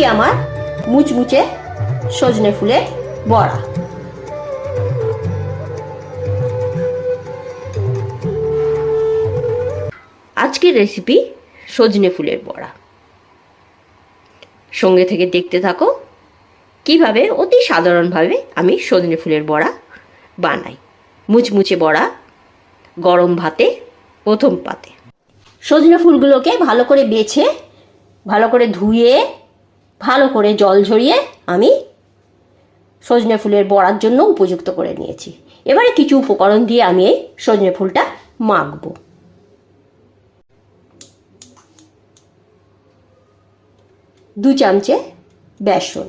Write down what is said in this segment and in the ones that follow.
আমার মুচমুচে সজনে ফুলের বড়া। আজকের রেসিপি সজনে ফুলের বড়া। সঙ্গে থেকে দেখতে থাকো কিভাবে অতি সাধারণভাবে আমি সজনে ফুলের বড়া বানাই। মুচমুচে বড়া গরম ভাতে প্রথম পাতে। সজনে ফুলগুলোকে ভালো করে বেছে ভালো করে ধুয়ে ভালো করে জল ঝরিয়ে আমি সজনে ফুলের বড়ার জন্য উপযুক্ত করে নিয়েছি। এবারে কিছু উপকরণ দিয়ে আমি এই সজনে ফুলটা মাখবো। দু চামচে বেসন,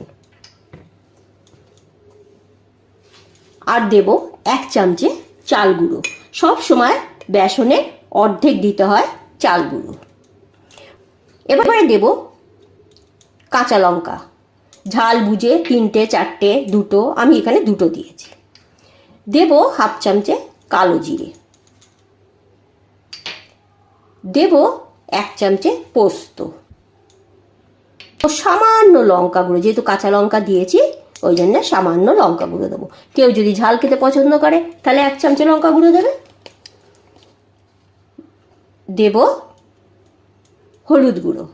আর দেব 1 চামচে চাল গুঁড়ো। সব সময় বেসনের অর্ধেক দিতে হয় চাল গুঁড়ো। এবারে দেব কাঁচা লঙ্কা, ঝাল বুঝে 3টে 4টে 2টো, আমি এখানে 2টো দিয়েছি। দেব 1/2 চামচে কালো জিরে, দেব 1 চামচে পোস্ত ও সামান্য লঙ্কা গুঁড়ো। যেহেতু কাঁচা লঙ্কা দিয়েছি ওই জন্য সামান্য লঙ্কা গুঁড়ো দেবো। কেউ যদি ঝাল খেতে পছন্দ করে তাহলে 1 চামচে লঙ্কা গুঁড়ো দেবে। দেব হলুদ গুঁড়ো,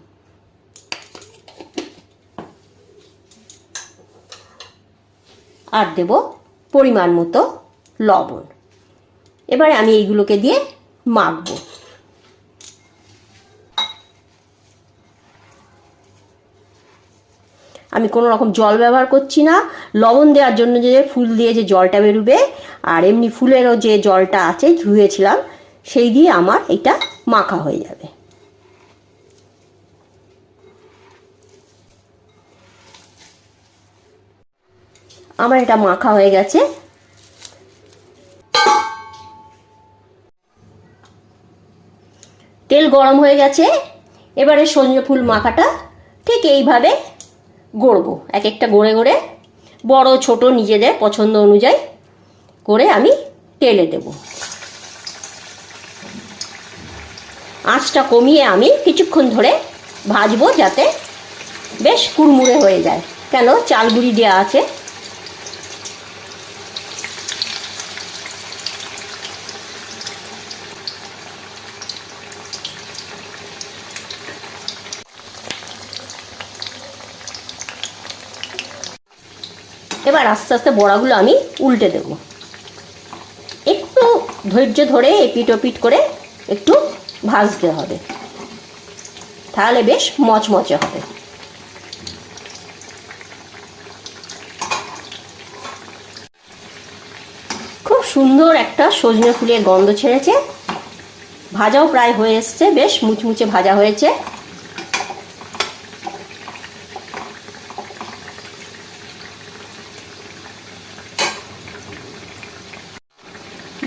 আর দেব পরিমাণ মতো লবণ। এবারে আমি এইগুলোকে দিয়ে মাখবো। আমি কোনো রকম জল ব্যবহার করছি না। লবণ দেওয়ার জন্য যে ফুল দিয়ে যে জলটা বেরোবে, আর এমনি ফুলেরও যে জলটা আছে ধুয়েছিলাম, সেই দিয়ে আমার এটা মাখা হয়ে যাবে। আমার এটা মাখা হয়ে গেছে। তেল গরম হয়ে গেছে। এবারে সজনে ফুল মাখাটা ঠিক এইভাবে গড়বো। এক একটা গড়ে গড়ে বড় ছোট নিজেদের পছন্দ অনুযায়ী করে আমি তেলে দেব। আঁচটা কমিয়ে আমি কিছুক্ষণ ধরে ভাজবো যাতে বেশ কুড়মুড়ে হয়ে যায়, কেন চাল গুঁড়ি দেওয়া আছে। এবার আস্তে আস্তে বড়াগুলো আমি উল্টে দেব। একটু ধৈর্য ধরে এপিট ওপিট করে একটু ভাজতে হবে, তাহলে বেশ মচমচে হবে। খুব সুন্দর একটা সজনে ফুলের গন্ধ ছেড়েছে। ভাজাও প্রায় হয়ে এসছে, বেশ মুচমুচে ভাজা হয়েছে।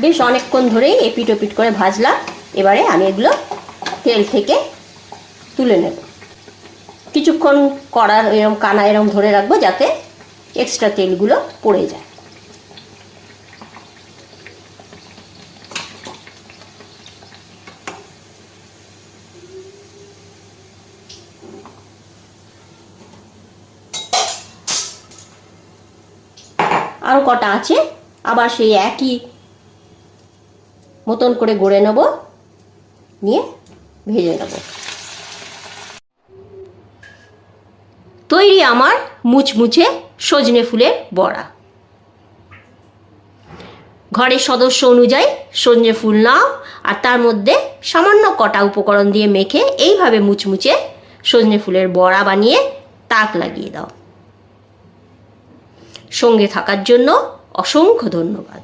বেশ অনেকক্ষণ ধরেই এপিট ওপিট করে ভাজলাম। এবারে আমি এগুলো তেল থেকে তুলে নেব। কিছুক্ষণ কড়ার এরকম কানা এরকম ধরে রাখবো যাতে এক্সট্রা তেলগুলো পড়ে যায়। আরও কটা আছে, আবার সেই একই মতন করে গড়ে নেব, নিয়ে ভেজে নেব। তৈরি আমার মুচমুচে সজনে ফুলের বড়া। ঘরের সদস্য অনুযায়ী সজনে ফুল নাও, আর তার মধ্যে সামান্য কটা উপকরণ দিয়ে মেখে এইভাবে মুচমুচে সজনে ফুলের বড়া বানিয়ে তাক লাগিয়ে দাও। সঙ্গে থাকার জন্য অসংখ্য ধন্যবাদ।